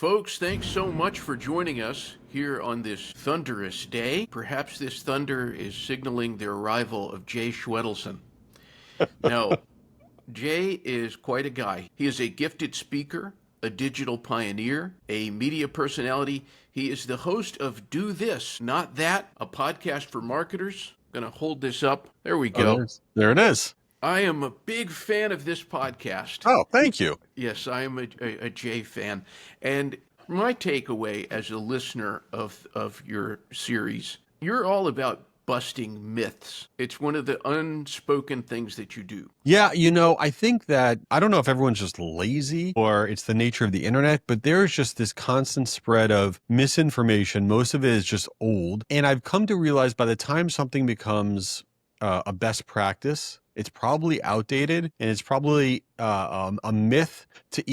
Folks, thanks so much for joining us here on this thunderous day. Perhaps this thunder is signaling the arrival of Jay Schwedelson. Now, Jay is quite a guy. He is a gifted speaker, a digital pioneer, a media personality. He is the host of Do This, Not That, a podcast for marketers. I'm going to hold this up. There we go. There it is. I am a big fan of this podcast. Oh, thank you. Yes, I am a Jay fan. And my takeaway as a listener of your series, you're all about busting myths. It's one of the unspoken things that you do. Yeah, I think that, I don't know if everyone's just lazy or it's the nature of the internet, but there's just this constant spread of misinformation. Most of it is just old. And I've come to realize by the time something becomes a best practice, it's probably outdated, and it's probably a myth that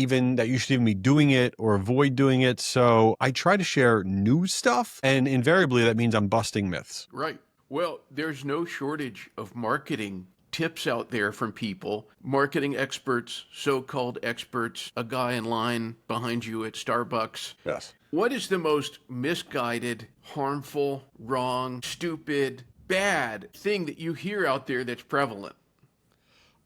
you should even be doing it or avoid doing it. So I try to share new stuff, and invariably that means I'm busting myths. Right. Well, there's no shortage of marketing tips out there from people, marketing experts, so-called experts, a guy in line behind you at Starbucks. Yes. What is the most misguided, harmful, wrong, stupid, bad thing that you hear out there that's prevalent?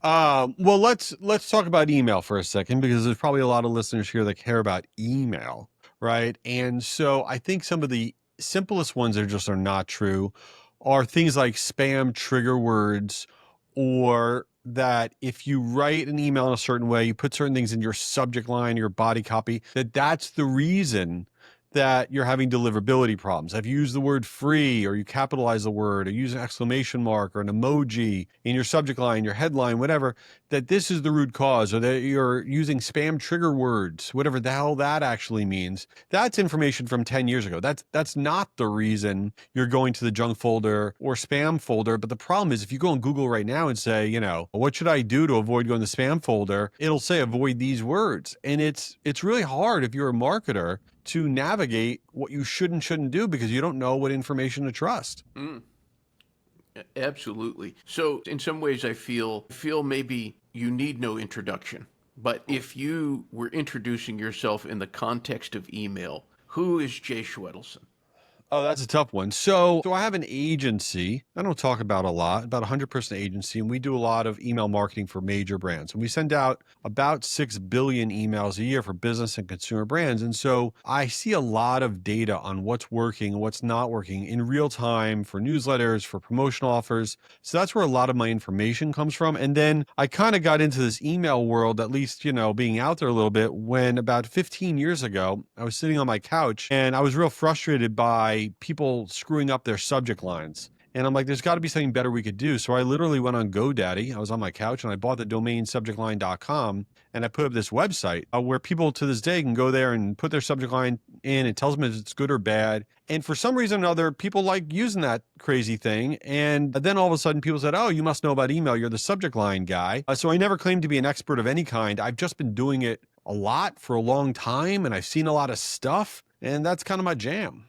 Well, let's talk about email for a second, because there's probably a lot of listeners here that care about email, right? And so I think some of the simplest ones that just are not true are things like spam trigger words, or that if you write an email in a certain way, you put certain things in your subject line, your body copy, that's the reason that you're having deliverability problems. If you use the word free, or you capitalize the word, or use an exclamation mark or an emoji in your subject line, your headline, whatever, that this is the root cause, or that you're using spam trigger words, whatever the hell that actually means. That's information from 10 years ago. That's not the reason you're going to the junk folder or spam folder. But the problem is, if you go on Google right now and say, what should I do to avoid going to the spam folder? It'll say avoid these words. And it's really hard if you're a marketer to navigate what you should and shouldn't do, because you don't know what information to trust. Absolutely. So in some ways I feel maybe you need no introduction. But if you were introducing yourself in the context of email, who is Jay Schwedelson? Oh, that's a tough one. So I have an agency. I don't talk about a lot, about a 100-person agency, and we do a lot of email marketing for major brands. And we send out about 6 billion emails a year for business and consumer brands. And so I see a lot of data on what's working and what's not working in real time for newsletters, for promotional offers. So that's where a lot of my information comes from. And then I kind of got into this email world, at least, being out there a little bit, when about 15 years ago, I was sitting on my couch and I was real frustrated by people screwing up their subject lines. And I'm like, there's got to be something better we could do. So I literally went on GoDaddy. I was on my couch and I bought the domain subjectline.com, and I put up this website where people to this day can go there and put their subject line in. It tells them if it's good or bad. And for some reason or another, people like using that crazy thing. And then all of a sudden people said, oh, you must know about email. You're the subject line guy. So I never claimed to be an expert of any kind. I've just been doing it a lot for a long time, and I've seen a lot of stuff, and that's kind of my jam.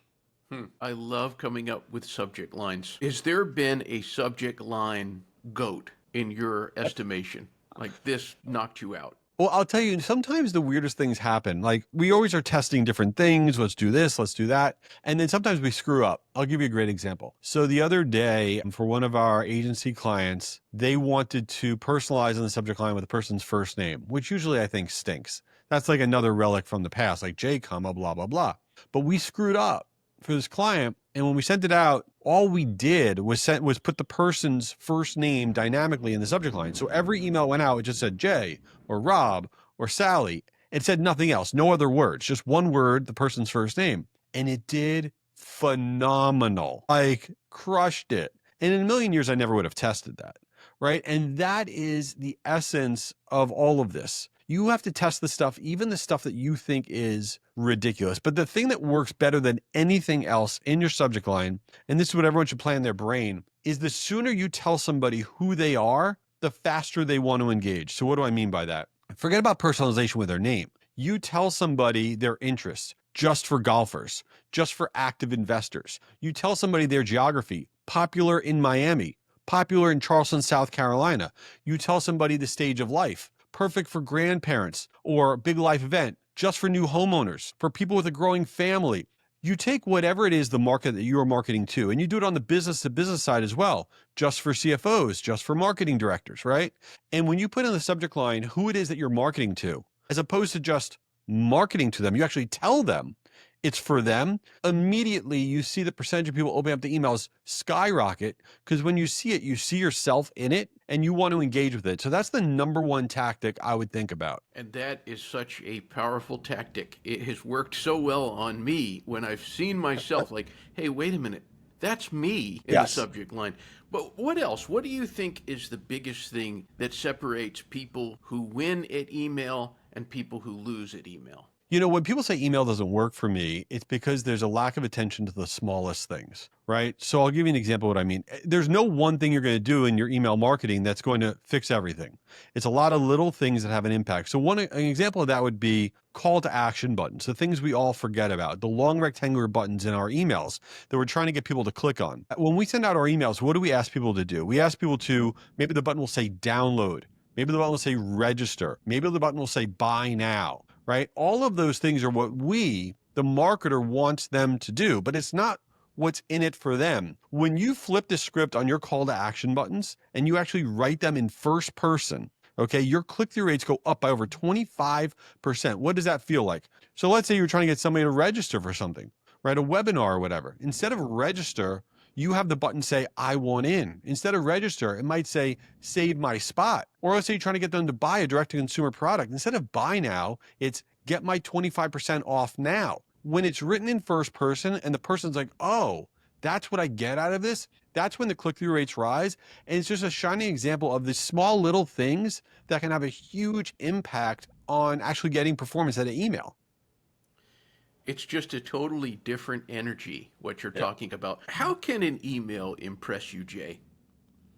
I love coming up with subject lines. Has there been a subject line GOAT in your estimation? Like, this knocked you out? Well, I'll tell you, sometimes the weirdest things happen. Like, we always are testing different things. Let's do this, let's do that. And then sometimes we screw up. I'll give you a great example. So the other day, for one of our agency clients, they wanted to personalize in the subject line with a person's first name, which usually I think stinks. That's like another relic from the past, like J, blah, blah, blah. But we screwed up for this client. And when we sent it out, all we did was put the person's first name dynamically in the subject line. So every email went out, it just said Jay or Rob or Sally. It said nothing else, no other words, just one word, the person's first name. And it did phenomenal, like crushed it. And in a million years, I never would have tested that, right? And that is the essence of all of this. You have to test the stuff, even the stuff that you think is ridiculous. But the thing that works better than anything else in your subject line, and this is what everyone should play in their brain, is the sooner you tell somebody who they are, the faster they want to engage. So what do I mean by that? Forget about personalization with their name. You tell somebody their interests, just for golfers, just for active investors. You tell somebody their geography, popular in Miami, popular in Charleston, South Carolina. You tell somebody the stage of life, perfect for grandparents or big life event, just for new homeowners, for people with a growing family. You take whatever it is, the market that you are marketing to, and you do it on the business to business side as well, just for CFOs, just for marketing directors, right? And when you put in the subject line who it is that you're marketing to, as opposed to just marketing to them, you actually tell them it's for them. Immediately, you see the percentage of people opening up the emails skyrocket, because when you see it, you see yourself in it and you want to engage with it. So that's the number one tactic I would think about. And that is such a powerful tactic. It has worked so well on me when I've seen myself like, hey, wait a minute, that's me in the subject line. But what else? What do you think is the biggest thing that separates people who win at email and people who lose at email? You know, when people say email doesn't work for me, it's because there's a lack of attention to the smallest things, right? So I'll give you an example of what I mean. There's no one thing you're going to do in your email marketing that's going to fix everything. It's a lot of little things that have an impact. So an example of that would be call to action buttons, the things we all forget about, the long rectangular buttons in our emails that we're trying to get people to click on. When we send out our emails, what do we ask people to do? We ask people to, maybe the button will say download. Maybe the button will say register. Maybe the button will say buy now. Right? All of those things are what we, the marketer, wants them to do, but it's not what's in it for them. When you flip the script on your call to action buttons and you actually write them in first person, okay, your click-through rates go up by over 25%. What does that feel like? So let's say you're trying to get somebody to register for something, right? A webinar or whatever. Instead of register, you have the button say, I want in. Instead of register, it might say, save my spot. Or let's say you're trying to get them to buy a direct-to-consumer product. Instead of buy now, it's get my 25% off now. When it's written in first person and the person's like, oh, that's what I get out of this, that's when the click-through rates rise. And it's just a shining example of the small little things that can have a huge impact on actually getting performance out of email. It's just a totally different energy, what you're talking about. How can an email impress you, Jay?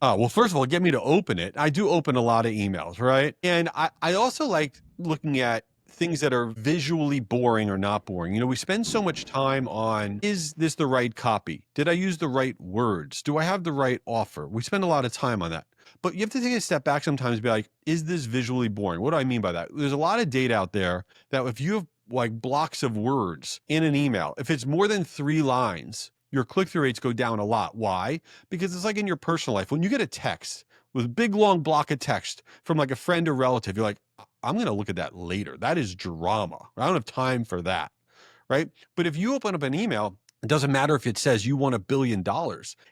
Well, first of all, get me to open it. I do open a lot of emails, right? And I also like looking at things that are visually boring or not boring. You know, we spend so much time on, is this the right copy? Did I use the right words? Do I have the right offer? We spend a lot of time on that. But you have to take a step back sometimes and be like, is this visually boring? What do I mean by that? There's a lot of data out there that if you have like blocks of words in an email, if it's more than 3 lines, your click-through rates go down a lot. Why? Because it's like in your personal life. When you get a text with a big, long block of text from like a friend or relative, you're like, I'm going to look at that later. That is drama. I don't have time for that, right? But if you open up an email, it doesn't matter if it says you want $1 billion.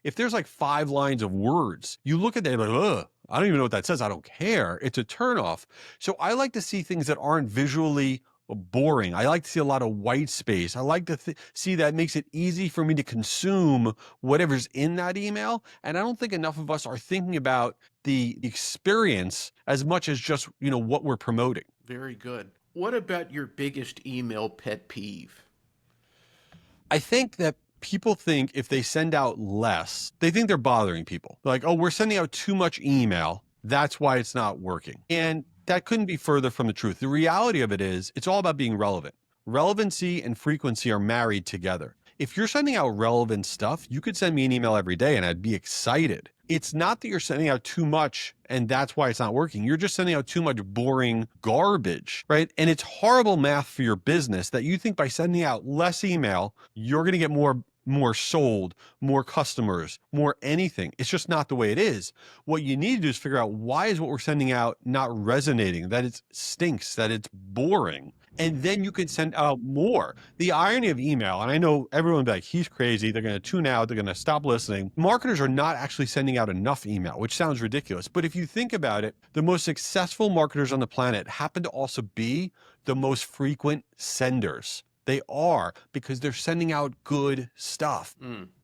If there's like 5 lines of words, you look at that and like, ugh, I don't even know what that says. I don't care. It's a turnoff. So I like to see things that aren't visually boring. I like to see a lot of white space. I like to see that makes it easy for me to consume whatever's in that email. And I don't think enough of us are thinking about the experience as much as just, you know, what we're promoting. Very good. What about your biggest email pet peeve? I think that people think if they send out less, they think they're bothering people. Like, oh, we're sending out too much email. That's why it's not working. And that couldn't be further from the truth. The reality of it is it's all about being relevant. Relevancy and frequency are married together. If you're sending out relevant stuff, you could send me an email every day and I'd be excited. It's not that you're sending out too much and that's why it's not working. You're just sending out too much boring garbage, right? And it's horrible math for your business that you think by sending out less email, you're going to get more sold, more customers, more anything. It's just not the way it is. What you need to do is figure out why is what we're sending out not resonating, that it stinks, that it's boring. And then you can send out more. The irony of email, and I know everyone will be like, he's crazy. They're going to tune out. They're going to stop listening. Marketers are not actually sending out enough email, which sounds ridiculous. But if you think about it, the most successful marketers on the planet happen to also be the most frequent senders. They are, because they're sending out good stuff.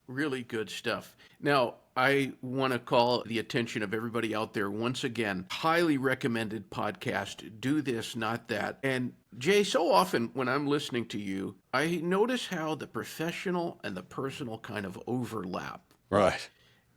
Really good stuff. Now, I want to call the attention of everybody out there once again. Highly recommended podcast. Do this, not that. And Jay, so often when I'm listening to you, I notice how the professional and the personal kind of overlap. Right.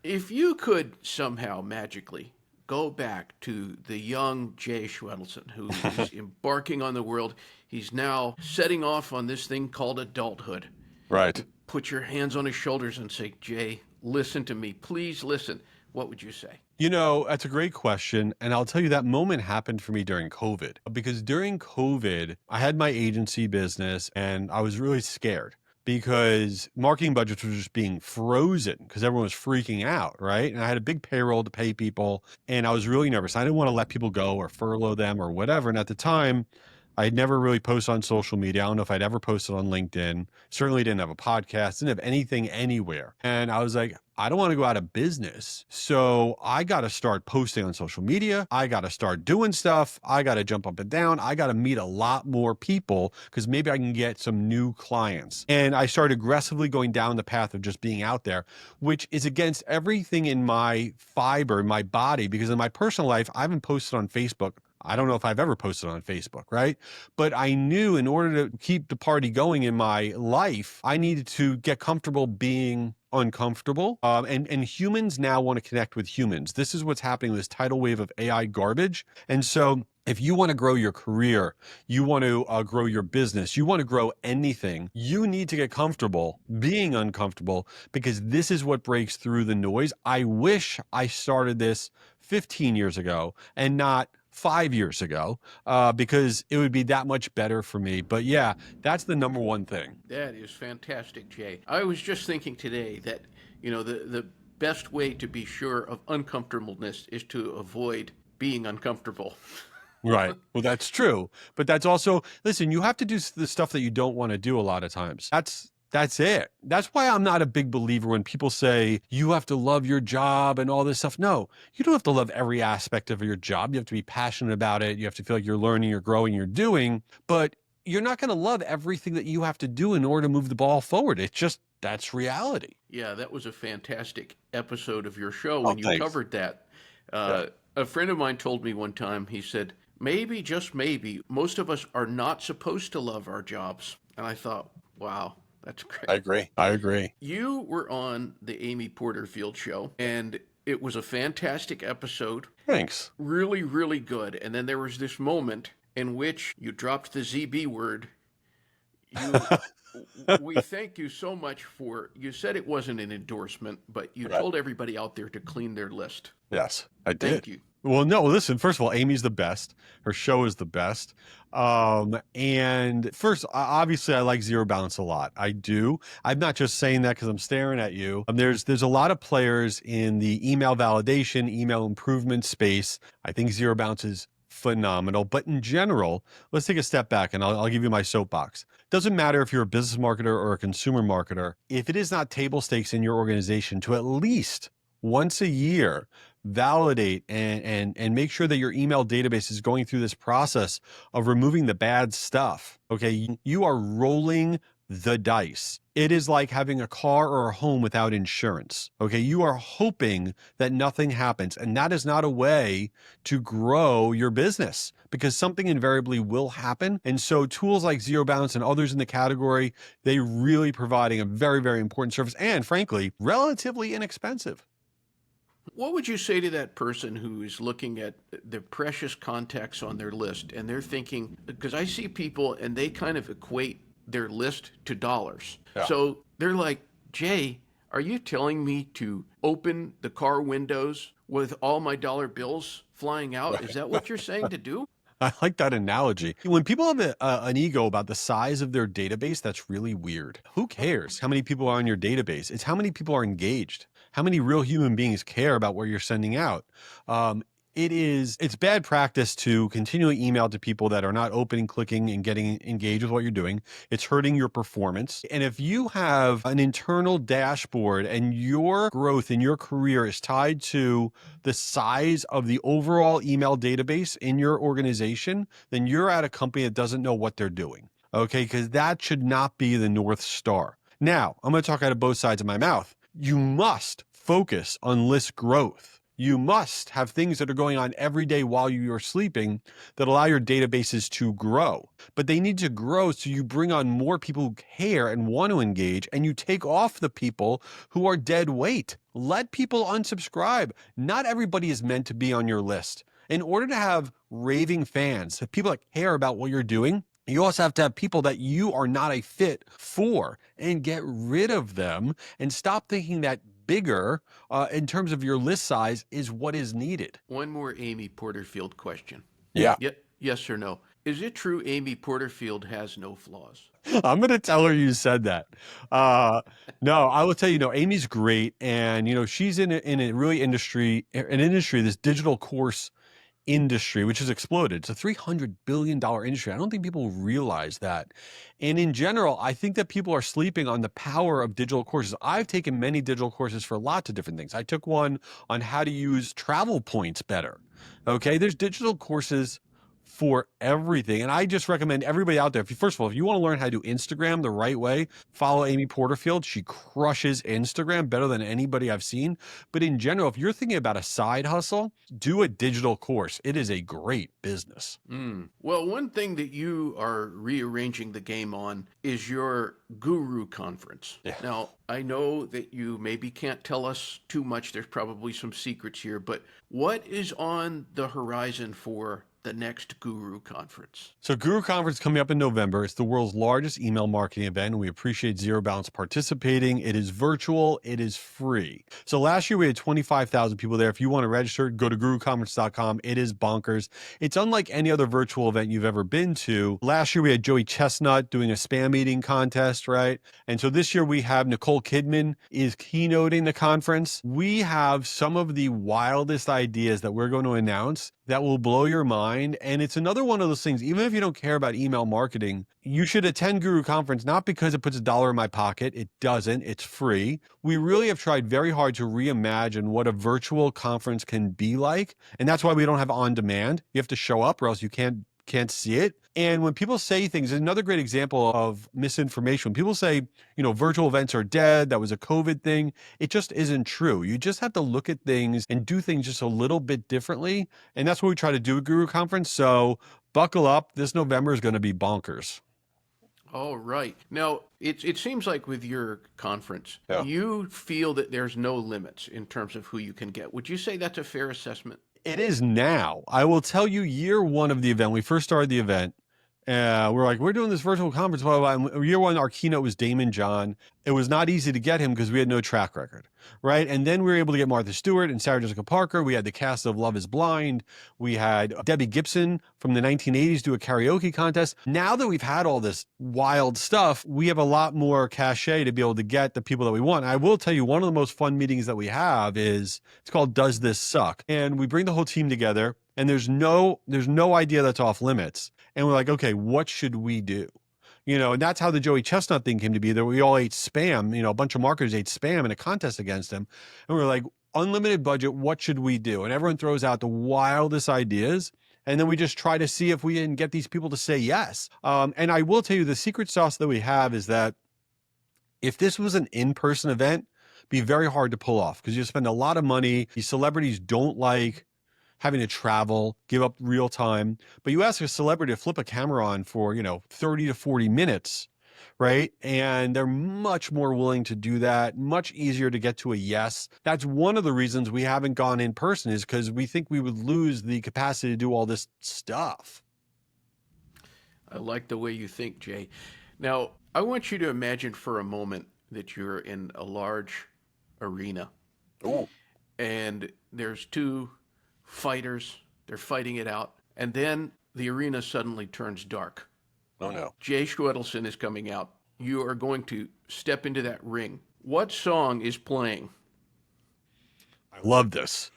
If you could somehow magically go back to the young Jay Schwedelson, who is embarking on the world, he's now setting off on this thing called adulthood. Right. Put your hands on his shoulders and say, Jay, listen to me. Please listen. what would you say? That's a great question. And I'll tell you that moment happened for me during COVID, because during COVID, I had my agency business and I was really scared because marketing budgets were just being frozen because everyone was freaking out. Right. And I had a big payroll to pay people and I was really nervous. I didn't want to let people go or furlough them or whatever. And at the time, I had never really posted on social media. I don't know if I'd ever posted on LinkedIn. Certainly didn't have a podcast, didn't have anything anywhere. And I was like, I don't want to go out of business. So I got to start posting on social media. I got to start doing stuff. I got to jump up and down. I got to meet a lot more people because maybe I can get some new clients. And I started aggressively going down the path of just being out there, which is against everything in my fiber, in my body, because in my personal life, I haven't posted on Facebook. I don't know if I've ever posted on Facebook, right? But I knew in order to keep the party going in my life, I needed to get comfortable being uncomfortable. And humans now want to connect with humans. This is what's happening with this tidal wave of AI garbage. And so if you want to grow your career, you want to grow your business, you want to grow anything, you need to get comfortable being uncomfortable, because this is what breaks through the noise. I wish I started this 15 years ago and not 5 years ago, because it would be that much better for me. But yeah, that's the number one thing. That is fantastic, Jay. I was just thinking today that, the best way to be sure of uncomfortableness is to avoid being uncomfortable. Right. Well, that's true. But that's also, listen, you have to do the stuff that you don't want to do a lot of times. That's it. That's why I'm not a big believer when people say you have to love your job and all this stuff. No, you don't have to love every aspect of your job. You have to be passionate about it. You have to feel like you're learning, you're growing, you're doing, but you're not going to love everything that you have to do in order to move the ball forward. It's just, that's reality. Yeah, that was a fantastic episode of your show Oh, when you thanks. covered that. Yeah. A friend of mine told me one time, he said, maybe, just maybe, most of us are not supposed to love our jobs. And I thought, wow. That's great. I agree. You were on the Amy Porterfield show, and it was a fantastic episode. Thanks. Really, really good. And then there was this moment in which you dropped the ZB word. We thank you so much you said it wasn't an endorsement, but you told everybody out there to clean their list. Yes, I did. Thank you. Well, no, listen, first of all, Amy's the best. Her show is the best. And first, obviously, I like ZeroBounce a lot. I do. I'm not just saying that because I'm staring at you. There's a lot of players in the email validation, email improvement space. I think ZeroBounce is phenomenal. But in general, let's take a step back and I'll give you my soapbox. Doesn't matter if you're a business marketer or a consumer marketer. If it is not table stakes in your organization to at least once a year validate and make sure that your email database is going through this process of removing the bad stuff. Okay. You are rolling the dice. It is like having a car or a home without insurance. Okay. You are hoping that nothing happens. And that is not a way to grow your business, because something invariably will happen. And so tools like ZeroBounce and others in the category, they really providing a very, very important service and frankly, relatively inexpensive. What would you say to that person who is looking at the precious contacts on their list and they're thinking, because I see people and they kind of equate their list to dollars. Yeah. So they're like, Jay, are you telling me to open the car windows with all my dollar bills flying out? Right. Is that what you're saying to do? I like that analogy. When people have an ego about the size of their database, that's really weird. Who cares how many people are on your database? It's how many people are engaged. How many real human beings care about what you're sending out? It's bad practice to continually email to people that are not opening, clicking, and getting engaged with what you're doing. It's hurting your performance. And if you have an internal dashboard and your growth in your career is tied to the size of the overall email database in your organization, then you're at a company that doesn't know what they're doing. Okay, because that should not be the North Star. Now, I'm going to talk out of both sides of my mouth. You must focus on list growth. You must have things that are going on every day while you are sleeping that allow your databases to grow. But they need to grow so you bring on more people who care and want to engage, and you take off the people who are dead weight. Let people unsubscribe. Not everybody is meant to be on your list. In order to have raving fans, people that care about what you're doing, you also have to have people that you are not a fit for, and get rid of them and stop thinking that bigger in terms of your list size is what is needed. One more Amy Porterfield question. Yeah. Yes or no? Is it true Amy Porterfield has no flaws? I'm going to tell her you said that. No, I will tell you, Amy's great. And, she's in a really industry, this digital course industry, which has exploded. It's a $300 billion industry. I don't think people realize that. And in general, I think that people are sleeping on the power of digital courses. I've taken many digital courses for lots of different things. I took one on how to use travel points better. Okay. There's digital courses for everything. And I just recommend everybody out there, first of all, if you want to learn how to do Instagram the right way, follow Amy Porterfield. She crushes Instagram better than anybody I've seen. But in general, if you're thinking about a side hustle, do a digital course. It is a great business. Well, one thing that you are rearranging the game on is your Guru Conference. Yeah. Now, I know that you maybe can't tell us too much. There's probably some secrets here, but what is on the horizon for the next Guru Conference? So Guru Conference coming up in November. It's the world's largest email marketing event, and we appreciate ZeroBounce participating. It is virtual. It is free. So last year we had 25,000 people there. If you want to register, go to guruconference.com. It is bonkers. It's unlike any other virtual event you've ever been to. Last year we had Joey Chestnut doing a spam eating contest, right? And so this year we have Nicole Kidman is keynoting the conference. We have some of the wildest ideas that we're going to announce that will blow your mind. And it's another one of those things, even if you don't care about email marketing, you should attend Guru Conference, not because it puts $1 in my pocket. It doesn't. It's free. We really have tried very hard to reimagine what a virtual conference can be like. And that's why we don't have on demand. You have to show up or else you can't see it. And when people say things, another great example of misinformation, when people say, virtual events are dead, that was a COVID thing, it just isn't true. You just have to look at things and do things just a little bit differently. And that's what we try to do at Guru Conference. So buckle up. This November is going to be bonkers. All right. Now, it seems like with your conference, you feel that there's no limits in terms of who you can get. Would you say that's a fair assessment? It is now. I will tell you, year one of the event, we first started the event. We're like, we're doing this virtual conference, blah, blah, blah. And year one, our keynote was Damon John. It was not easy to get him because we had no track record, right? And then we were able to get Martha Stewart and Sarah Jessica Parker. We had the cast of Love is Blind. We had Debbie Gibson from the 1980s do a karaoke contest. Now that we've had all this wild stuff, we have a lot more cachet to be able to get the people that we want. I will tell you, one of the most fun meetings that we have it's called Does This Suck? And we bring the whole team together and there's no idea that's off limits. And we're like, okay, what should we do? And that's how the Joey Chestnut thing came to be. That we all ate spam. A bunch of marketers ate spam in a contest against him. And we were like, unlimited budget, what should we do? And everyone throws out the wildest ideas. And then we just try to see if we can get these people to say yes. And I will tell you, the secret sauce that we have is that if this was an in-person event, it'd be very hard to pull off because you spend a lot of money. These celebrities don't like having to travel, give up real time. But you ask a celebrity to flip a camera on for, 30 to 40 minutes, right? And they're much more willing to do that, much easier to get to a yes. That's one of the reasons we haven't gone in person, is because we think we would lose the capacity to do all this stuff. I like the way you think, Jay. Now, I want you to imagine for a moment that you're in a large arena. Oh. And there's two fighters, they're fighting it out, and then the arena suddenly turns dark. Oh no. Jay Schwedelson is coming out. You are going to step into that ring. What song is playing? I love this.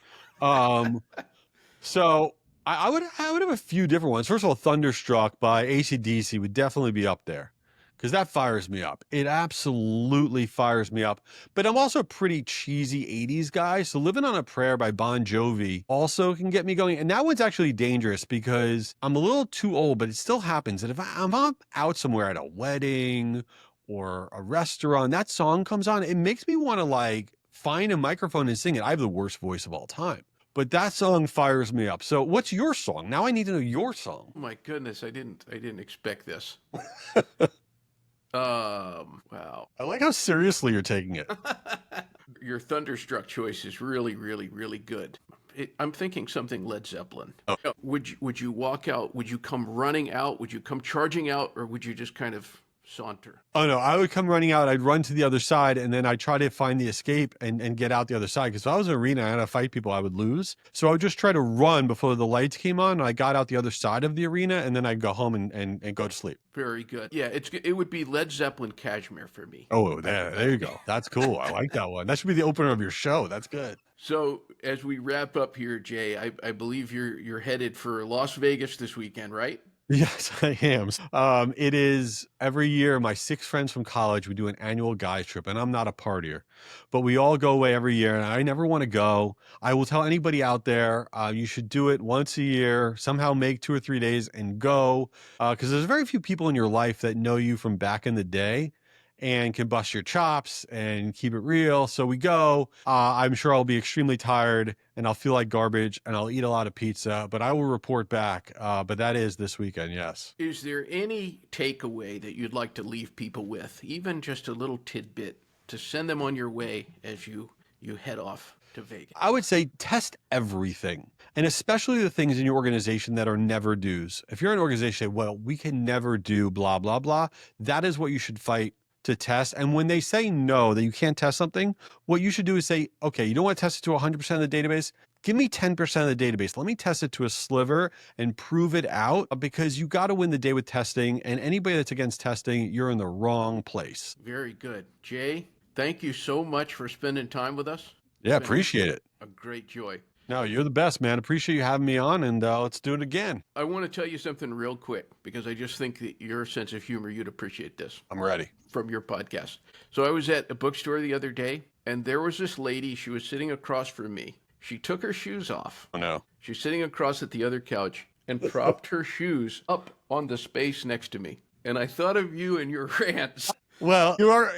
So I would have a few different ones. First of all, Thunderstruck by AC/DC would definitely be up there, because that fires me up. It absolutely fires me up. But I'm also a pretty cheesy 80s guy, so Living on a Prayer by Bon Jovi also can get me going. And that one's actually dangerous because I'm a little too old, but it still happens. And if I'm out somewhere at a wedding or a restaurant, that song comes on, it makes me want to find a microphone and sing it. I have the worst voice of all time. But that song fires me up. So what's your song? Now I need to know your song. Oh my goodness, I didn't expect this. Wow. I like how seriously you're taking it. Your Thunderstruck choice is really, really, really good. I'm thinking something Led Zeppelin. Oh. Would you walk out? Would you come running out? Would you come charging out? Or would you just kind of saunter? Oh no, I would come running out. I'd run to the other side, and then I'd try to find the escape and get out the other side. Because if I was in an arena and I had to fight people, I would lose. So I would just try to run before the lights came on. And I got out the other side of the arena, and then I'd go home and go to sleep. Very good. Yeah, it would be Led Zeppelin Cashmere for me. Oh, there you go. That's cool. I like that one. That should be the opener of your show. That's good. So as we wrap up here, Jay, I believe you're headed for Las Vegas this weekend, right? Yes, I am. It is every year. My 6 friends from college, we do an annual guys trip, and I'm not a partier, but we all go away every year, and I never want to go. I will tell anybody out there, you should do it once a year. Somehow make 2 or 3 days and go, because there's very few people in your life that know you from back in the day and can bust your chops and keep it real. So we go. I'm sure I'll be extremely tired and I'll feel like garbage and I'll eat a lot of pizza, but I will report back. But that is this weekend, yes. Is there any takeaway that you'd like to leave people with, even just a little tidbit to send them on your way as you head off to Vegas? I would say test everything, and especially the things in your organization that are never do's. If you're an organization, well, we can never do blah, blah, blah, that is what you should fight to test. And when they say no, that you can't test something, what you should do is say, okay, you don't want to test it to 100% of the database. Give me 10% of the database. Let me test it to a sliver and prove it out, because you got to win the day with testing. And anybody that's against testing, you're in the wrong place. Very good. Jay, thank you so much for spending time with us. Yeah, appreciate it. A great joy. No, you're the best, man. Appreciate you having me on, and let's do it again. I want to tell you something real quick, because I just think that your sense of humor, you'd appreciate this. I'm ready. From your podcast. So I was at a bookstore the other day, and there was this lady. She was sitting across from me. She took her shoes off. Oh, no. She's sitting across at the other couch and propped her shoes up on the space next to me. And I thought of you and your rants. Well, you are.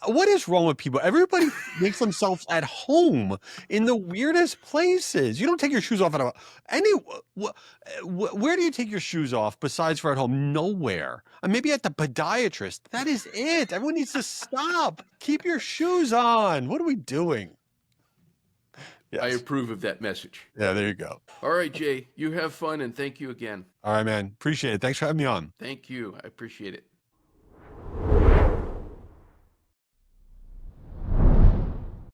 What is wrong with people? Everybody makes themselves at home in the weirdest places. You don't take your shoes off at where do you take your shoes off besides for at home? Nowhere. Maybe at the podiatrist. That is it. Everyone needs to stop. Keep your shoes on. What are we doing? Yes. I approve of that message. Yeah, there you go. All right, Jay, you have fun, and thank you again. All right, man. Appreciate it. Thanks for having me on. Thank you. I appreciate it.